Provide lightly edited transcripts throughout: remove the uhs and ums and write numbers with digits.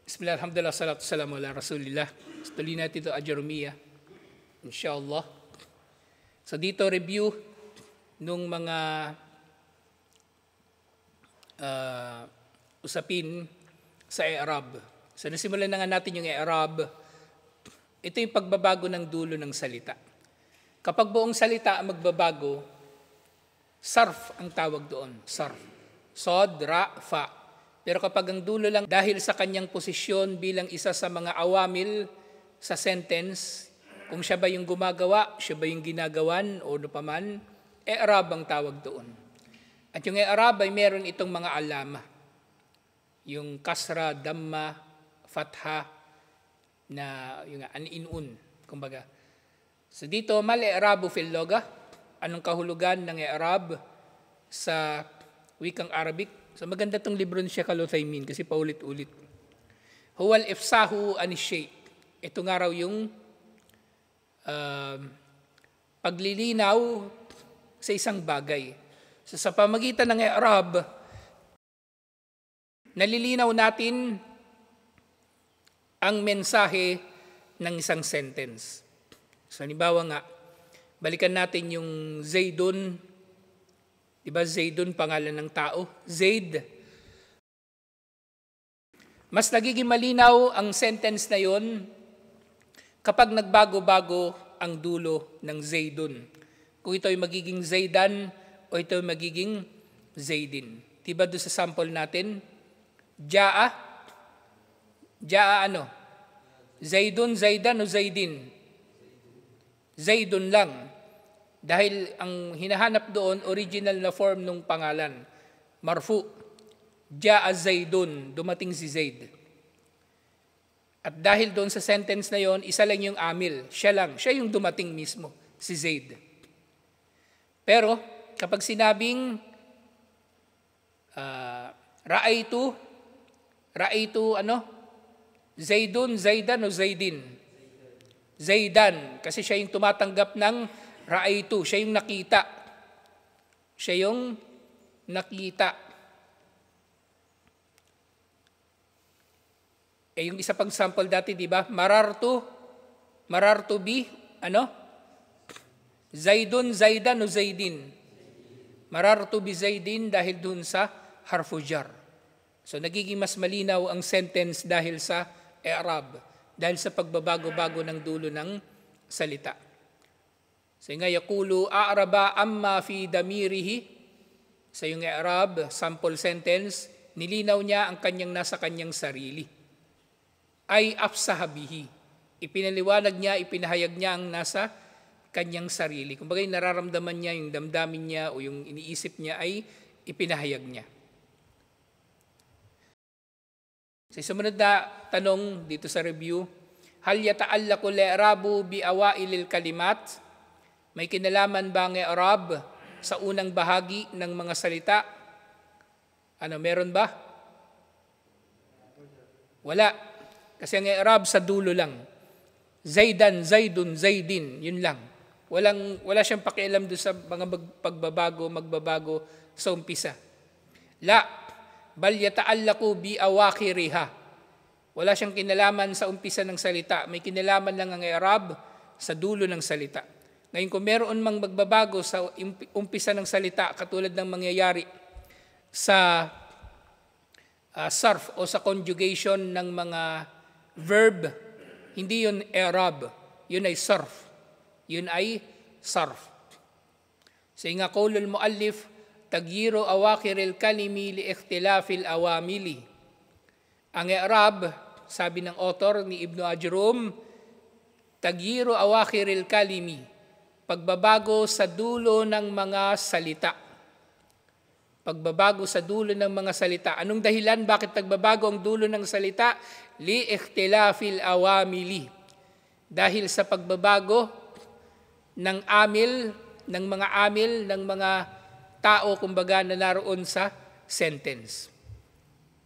Bismillah, alhamdulillah, salatu salamu ala rasulillah. Tuloy natin ito, Ajarumiyah. Inshallah. So dito, review nung mga usapin sa i'rab. So nasimulan na nga natin yung i'rab. Ito yung pagbabago ng dulo ng salita. Kapag buong salita ang magbabago, sarf ang tawag doon. Sarf. Sod, ra, fa. Pero kapag ang dulo lang dahil sa kanyang posisyon bilang isa sa mga awamil sa sentence, kung siya ba yung gumagawa, siya ba yung ginagawan o ano paman, i'rab ang tawag doon. At yung i'rab ay meron itong mga alama. Yung kasra, damma, fatha, na yung an-inun, kumbaga. So dito, mal-i'rabu fil lugha. Anong kahulugan ng i'rab sa wikang Arabic? So maganda tong libro ni Sheikh Al-Uthaymin kasi paulit-ulit. Huwal ifsahu anishay. Ito nga raw yung paglilinaw sa isang bagay. So sa pamagitan ng i'rab, nalilinaw natin ang mensahe ng isang sentence. So halimbawa nga, balikan natin yung Zaidun. Diba Zaidun, pangalan ng tao? Zaid. Mas nagiging malinaw ang sentence na yon kapag nagbago-bago ang dulo ng Zaidun. Kung ito ay magiging Zaidan o ito ay magiging Zaidin. Diba doon sa sample natin? Ja'a. Ja'a ano? Zaidun, Zaidan o Zaidin? Zaidun lang. Dahil ang hinahanap doon, original na form ng pangalan. Marfu. Ja'a Zaidun, dumating si Zaid. At dahil doon sa sentence na yon, isa lang yung amil. Siya lang. Siya yung dumating mismo, si Zaid. Pero kapag sinabing ra'aytu ano? Zaidun, Zaidan o Zaidin? Zaidan. Kasi siya yung tumatanggap ng ra'aytu, siya yung nakita. Siya yung nakita. Eh yung isa pang sample dati, di ba? Marartu bi, ano? Zaidun, Zaidan o Zaidin? Marartu bi Zaidin dahil dun sa harfu jar. So nagiging mas malinaw ang sentence dahil sa i'rab, dahil sa pagbabago-bago ng dulo ng salita. So nga yakulu a'raba amma fi damirihi. Sa yung i'rab, sample sentence, nilinaw niya ang kanyang nasa kanyang sarili. Ay afsahabihi. Ipinaliwanag niya, ipinahayag niya ang nasa kanyang sarili. Kung bagay nararamdaman niya, yung damdamin niya o yung iniisip niya ay ipinahayag niya. Sa sumunod na tanong dito sa review, hal yata'allaqu al-i'rabu bi awailil kalimat? May kinalaman ba ang i'rab sa unang bahagi ng mga salita? Ano, meron ba? Wala. Kasi ang i'rab sa dulo lang. Zaidan, Zaidun, Zaidin, yun lang. Wala siyang pakialam doon sa mga magbabago sa umpisa. La, bal yata'allaqu bi awakhiriha. Wala siyang kinalaman sa umpisa ng salita. May kinalaman lang ang i'rab sa dulo ng salita. Ngayon kung meron mang magbabago sa umpisa ng salita, katulad ng mangyayari sa sarf o sa conjugation ng mga verb, hindi yun i'rab, yun ay sarf. Yun ay sarf. So nga qaulul muallif, tagyiru awakhiril kalimi li ikhtilafil awamili. Ang i'rab, sabi ng author ni Ibn Ajrum, tagyiru awakhiril kalimi, pagbabago sa dulo ng mga salita. Pagbabago sa dulo ng mga salita. Anong dahilan? Bakit nagbabago ang dulo ng salita? Li ikhtilafil awamili. Dahil sa pagbabago ng amil, ng mga tao, kumbaga, na naroon sa sentence.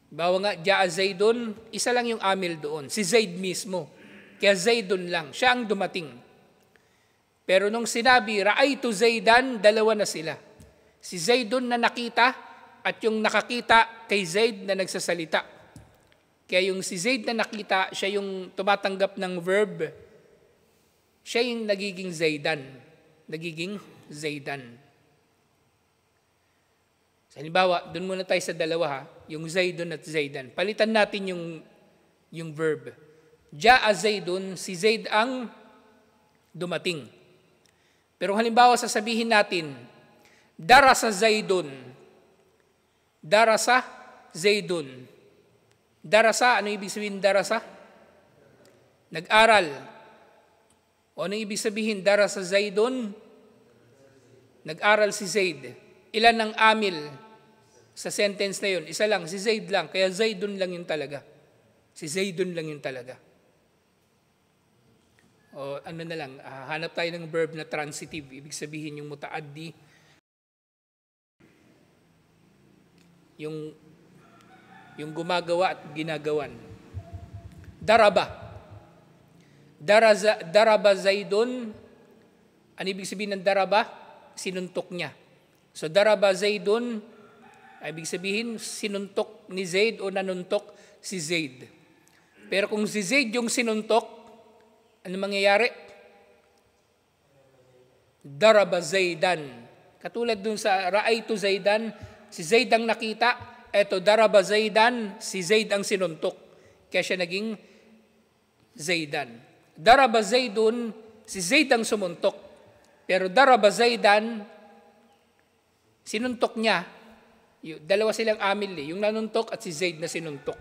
Bawa nga, ja'a Zaidun, isa lang yung amil doon. Si Zaid mismo. Kaya Zaidun lang. Siya ang dumating. Pero nung sinabi, ra'aytu Zaidan, dalawa na sila. Si Zaidun na nakita at yung nakakita kay Zaid na nagsasalita. Kaya yung si Zaid na nakita, siya yung tumatanggap ng verb. Siya yung nagiging Zaidan. Nagiging Zaidan. So, halimbawa, doon muna tayo sa dalawa ha, yung Zaidun at Zaidan. Palitan natin yung verb. Ja'a Zaidun, si Zaid ang dumating. Pero halimbawa, sasabihin natin, darasa Zaidun. Darasa Zaidun. Darasa, ano ibig sabihin darasa? Nag-aral. O ano ibig sabihin darasa Zaidun? Nag-aral si Zaid. Ilan ang amil sa sentence na yun? Isa lang, si Zaid lang. Kaya Zaidun lang yun talaga. Si Zaidun lang yun talaga. O ano na lang, hanap tayo ng verb na transitive. Ibig sabihin yung mutaaddi. Yung gumagawa at ginagawan. Daraba. Daraba Zaidun. Ano ibig sabihin ng daraba? Sinuntok niya. So daraba Zaidun, ibig sabihin sinuntok ni Zaid o nanuntok si Zaid. Pero kung si Zaid yung sinuntok, ano mangyayari? Daraba Zaidan. Katulad dun sa Ra'aytu Zaidan, si Zaid ang nakita, eto daraba Zaidan, si Zaid ang sinuntok. Kaya siya naging Zaidan. Daraba Zaidun, si Zaid ang sumuntok. Pero daraba Zaidan, sinuntok niya. Dalawa silang amil yung nanuntok at si Zaid na sinuntok.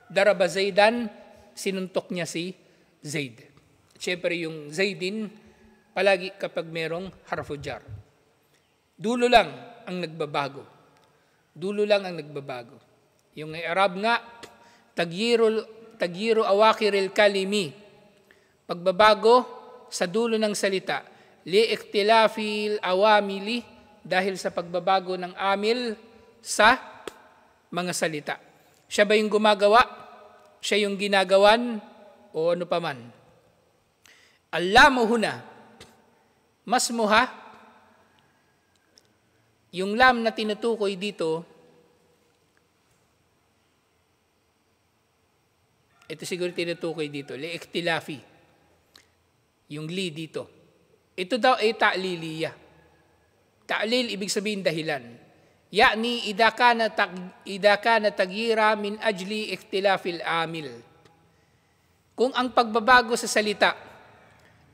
Daraba Zaidan, sinuntok niya si Zaid. Siyempre yung Zaidin, palagi kapag merong harfu jar. Dulo lang ang nagbabago. Dulo lang ang nagbabago. Yung Arab nga, tagyiru awakiril kalimi. Pagbabago sa dulo ng salita. Li'iktilafil awamili, dahil sa pagbabago ng amil sa mga salita. Siya ba yung gumagawa? Siya yung ginagawan? O ano paman? Allamu huna, mas muha, yung lam na tinutukoy dito, ito siguro tinutukoy dito, li'iktilafi, yung li dito. Ito daw ay ta'liliya. Ta'lil, ibig sabihin dahilan. Ya'ni, idha kana tagira min ajli ikhtilafil amil. Kung ang pagbabago sa salita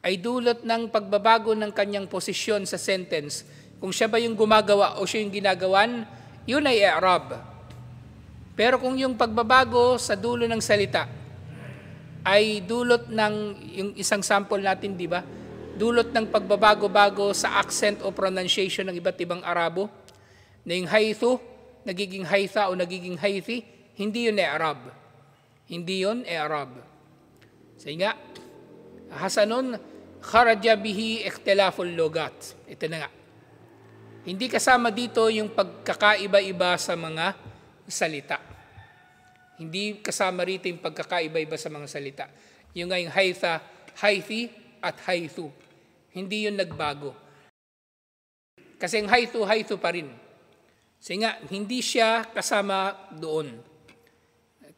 ay dulot ng pagbabago ng kanyang posisyon sa sentence, kung siya ba yung gumagawa o siya yung ginagawan, yun ay i'rab. Pero kung yung pagbabago sa dulo ng salita ay dulot ng, yung isang sample natin, di ba? Dulot ng pagbabago-bago sa accent o pronunciation ng iba't ibang Arabo, na yung haythu, nagiging haytha o nagiging haythi, hindi yun i'rab. Hindi yun i'rab. Sige nga, hasanun, kharaja bihi ikhtilaful lugat. Ito na nga. Hindi kasama dito yung pagkakaiba-iba sa mga salita. Hindi kasama rito yung pagkakaiba-iba sa mga salita. Yung nga yung haytha, haythi at haythu. Hindi yun nagbago. Kasi yung haythu pa rin. Kasi nga, hindi siya kasama doon.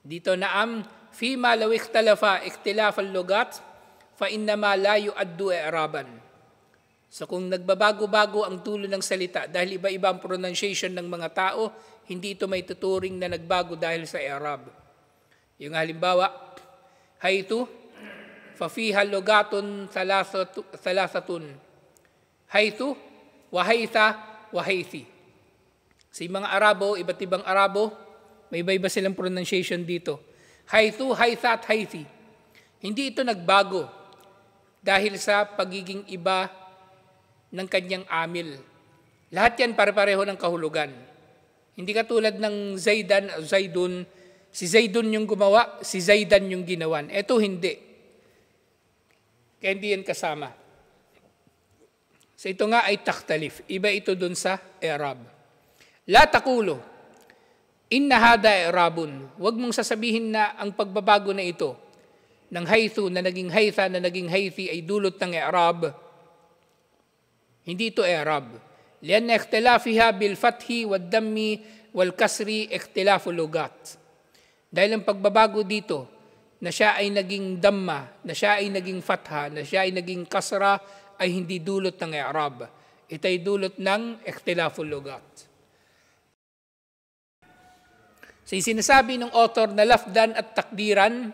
Dito naam, fima law ikhtalafa ikhtilaf al-lugat, fa innama la yu'addu i'raban. So kung nagbabago-bago ang tulo ng salita dahil iba-iba ang pronunciation ng mga tao, hindi ito may tuturing na nagbago dahil sa i'rab. Yung halimbawa, haythu, fafiha lugatun thalathatun. Haythu, wahaytha, wahaythi. Sa mga Arabo, iba't ibang Arabo, may iba-iba silang pronunciation dito. Haythu, haytha at haythi. Hindi ito nagbago dahil sa pagiging iba ng kanyang amil. Lahat yan pare-pareho ng kahulugan. Hindi katulad ng Zaidan, Zaidun. Si Zaidun yung gumawa, si Zaidan yung ginawan. Ito hindi. Kaya hindi yan kasama. So ito nga ay takhtalif. Iba ito dun sa i'rab. La taqulo, inna hada i'rabun. Huwag mong sasabihin na ang pagbabago na ito ng haythu na naging haytha na naging haythi ay dulot ng i'rab. Hindi ito i'rab. Lianna ikhtilafiha bil fathi wad dammi wal kasri ikhtilafu lugat. Dahil ang pagbabago dito, na siya ay naging damma, na siya ay naging fatha, na siya ay naging kasra, ay hindi dulot ng i'rab. Ito ay dulot ng ikhtilaful lugat. So yung sinasabi ng author na lafdan at takdiran,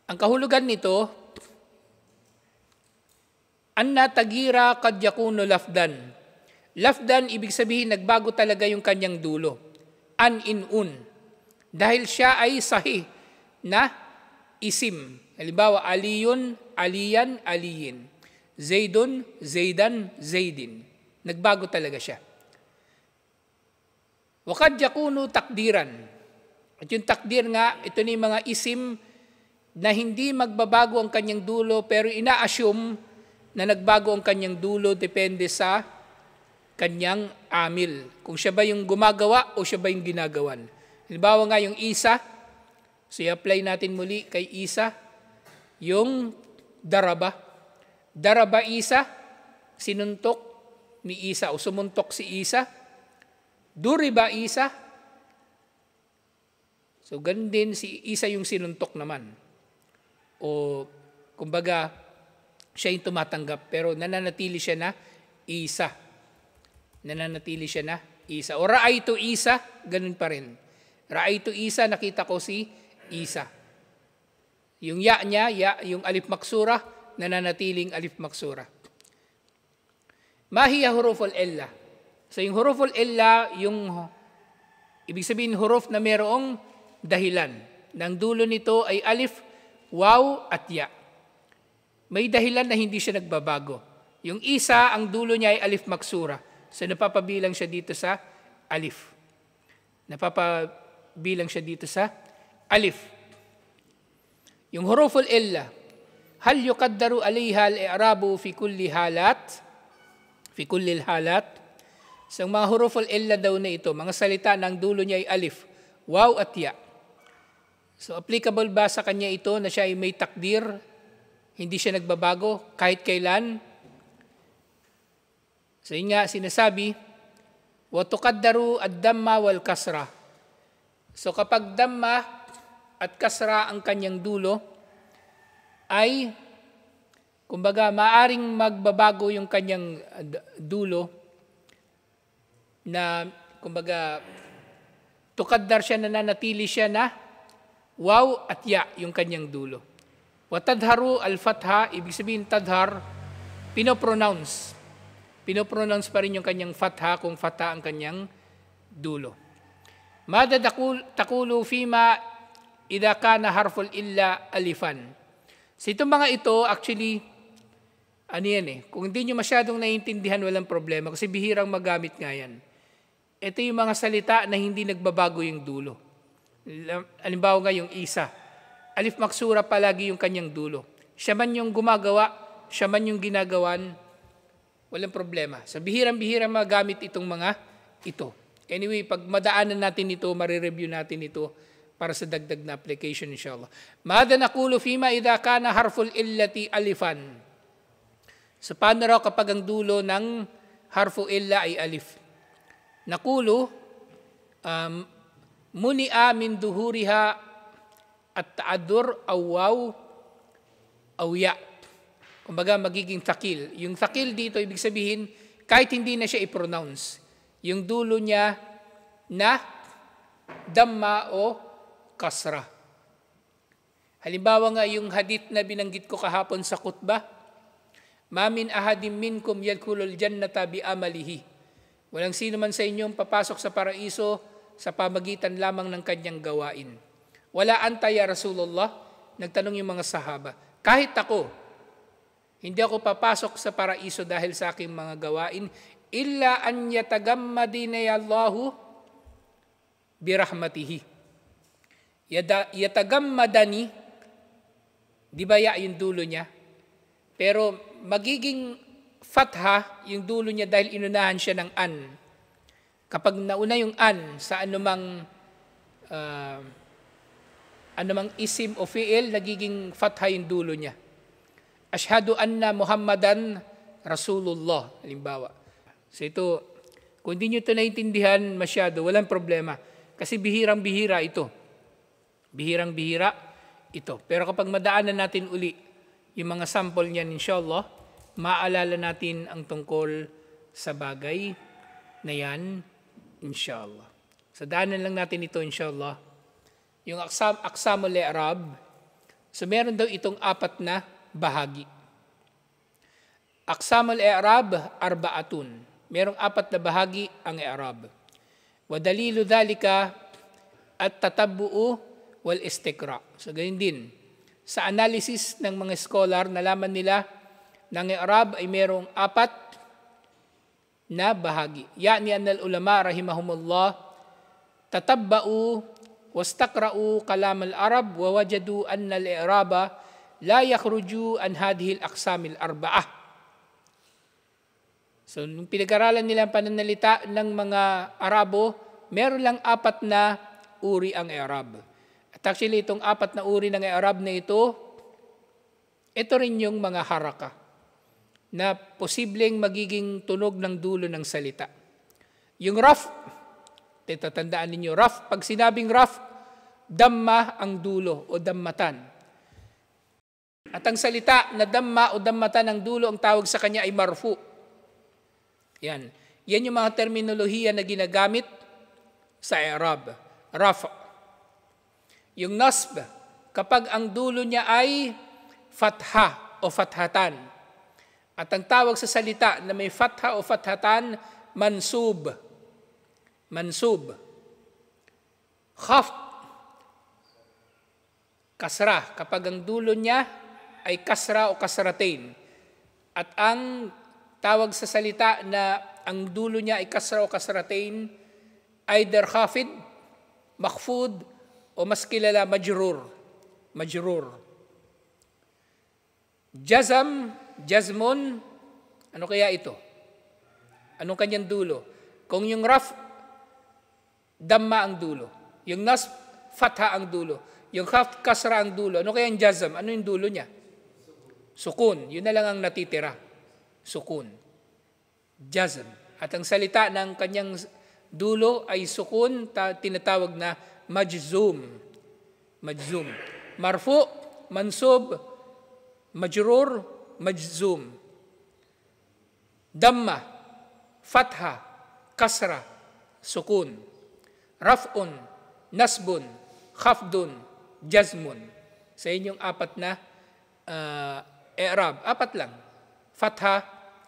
ang kahulugan nito, anna tagira kad yakunu lafdan. Lafdan, ibig sabihin, nagbago talaga yung kanyang dulo. An in un. Dahil siya ay sahih na isim. Halimbawa, aliyun, aliyan, aliyin. Zaidun, zaidan, zaidin. Nagbago talaga siya. Wakad yakunu takdiran. At yung takdir nga, ito na yung mga isim na hindi magbabago ang kanyang dulo, pero ina-assume na nagbago ang kanyang dulo depende sa kanyang amil. Kung siya ba yung gumagawa o siya ba yung ginagawan. Halimbawa nga yung isa, so i-apply natin muli kay isa, yung daraba. Daraba isa, sinuntok ni isa o sumuntok si isa. Duriba isa. So ganun din si isa yung sinuntok naman. O kumbaga, siya yung tumatanggap pero nananatili siya na isa. Nananatili siya na isa. O ra'aytu isa, ganun pa rin. Ra'aytu isa, nakita ko si isa. Yung ya niya, yung alif maksura, nananatiling alif maksura. Mahiya huruful illa. So yung huruful illa, yung ibig sabihin huruf na mayroong dahilan. Nang dulo nito ay alif, waw at ya. May dahilan na hindi siya nagbabago. Yung isa, ang dulo niya ay alif maksura. So napapabilang siya dito sa alif. Napapabilang siya dito sa alif. Yung huruful illa, hal yuqaddaru alayha al-i'rabu fi kulli halat? Fi kulli halat? So mga huruful illa daw na ito, mga salita na ang dulo niya ay alif, waw at ya. So applicable ba sa kanya ito na siya ay may takdir, hindi siya nagbabago kahit kailan? So yun nga sinasabi, wa tuqaddaru ad-damma wal kasra. So kapag damma at kasra ang kanyang dulo, ay kumbaga maaring magbabago yung kanyang dulo, na kumbaga tukaddar siya, nananatili siya na waw at ya yung kanyang dulo. Wa tadharu al-fatha, ibig sabihin tadhar, pinopronounce. Pinopronounce pa rin yung kanyang fatha kung fatha ang kanyang dulo. Mada takulu fima idha kana harful illa alifan. So itong mga ito, actually, ano yan eh, kung hindi nyo masyadong naiintindihan, walang problema kasi bihirang magamit nga yan. Ito yung mga salita na hindi nagbabago yung dulo. Halimbawa nga yung isa. Alif maksura palagi yung kanyang dulo. Siya man yung gumagawa, siya man yung ginagawan, walang problema. So bihirang-bihirang magamit itong mga ito. Anyway, pag madaanan natin ito, marireview natin ito para sa dagdag na application inshallah. Mada naqulu fima idha kana harful illati alifan. So paano raw kapag ang dulo ng harfu illa ay alif? Naqulu muni'a min duhuriha at ta'adur aw waw aw ya. Kumbaga magiging takil. Yung takil dito ibig sabihin kahit hindi na siya i-pronounce. Yung dulo niya na damma o kasra. Halimbawa nga yung hadith na binanggit ko kahapon sa khutbah, ma min ahadim minkum yadkhulul jannata bi amalihi. Walang sino man sa inyong papasok sa paraiso sa pamagitan lamang ng kanyang gawain. Wala anta ya Rasulullah, nagtanong yung mga sahaba. Kahit ako, hindi ako papasok sa paraiso dahil sa aking mga gawain, illa an yatagammadini Allahu birahmatihi. Yatagammadani, di ba ya yung dulo niya? Pero magiging fatha yung dulo niya dahil inunahan siya ng an. Kapag nauna yung an sa anumang isim o fi'il, nagiging fatha yung dulo niya. Ashhadu anna Muhammadan Rasulullah, halimbawa. So ito, kung hindi nyo ito naintindihan masyado, walang problema. Kasi bihirang-bihira ito. Bihirang-bihira ito. Pero kapag madaanan natin uli yung mga sample niyan, inshallah, maalala natin ang tungkol sa bagay na yan, inshallah. So daanan lang natin ito, inshallah. Yung aqsamul i'rab, so meron daw itong 4 na bahagi. Aqsamul i'rab arba'atun. Merong 4 na bahagi ang i'rab. Wa dalilu dhalika at-tatabbu'u wal istiqra. So ganyan din. Sa analysis ng mga scholar, nalaman nila na ang i'rab ay merong 4 na bahagi. Yani anal ulama rahimahumullah tatabba'u wastaqra'u kalam al-arab wa wajadu anna al-i'raba la yakhruju an hadhihi al-aqsam al-arba'ah. So nung pinag-aralan nila ang pananalita ng mga Arabo, meron lang 4 na uri ang i'rab. At actually itong 4 na uri ng i'rab na ito rin yung mga haraka na posibleng magiging tunog ng dulo ng salita. Yung raf, tatandaan ninyo, raf, pag sinabing raf, damma ang dulo o dammatan. At ang salita na damma o dammatan ang dulo, ang tawag sa kanya ay marfu. Yan. Yan yung mga terminolohiya na ginagamit sa i'rab. Raf. Yung nasb, kapag ang dulo niya ay fatha o fathatan. At ang tawag sa salita na may fatha o fathatan, mansub. Mansub. Khafd. Kasra. Kapag ang dulo niya ay kasra o kasratain. At ang tawag sa salita na ang dulo niya ay kasra o kasratain, either khafid, makhfud, o mas kilala majrur. Majrur. Jazam, jazmun, ano kaya ito? Anong kanyang dulo? Kung yung raf, damma ang dulo. Yung nasb, fatha ang dulo. Yung khafd, kasra ang dulo. Ano kaya yung jazam? Ano yung dulo niya? Sukun. Yun na lang ang natitira. Sukun. Jazm. At ang salita ng kanyang dulo ay sukun, tinatawag na majzum. Majzum. Marfu, mansub, majrur, majzum. Damma, fatha, kasra, sukun. Raf'un, nasbun, khafdun, jazmun. Sa inyong 4 na i'rab. 4 lang. Fatha,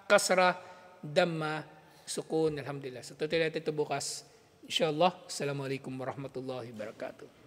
kasra, damma, sukun. Alhamdulillah. So tutuloy natin ito bukas. Inshallah. Assalamualaikum warahmatullahi wabarakatuh.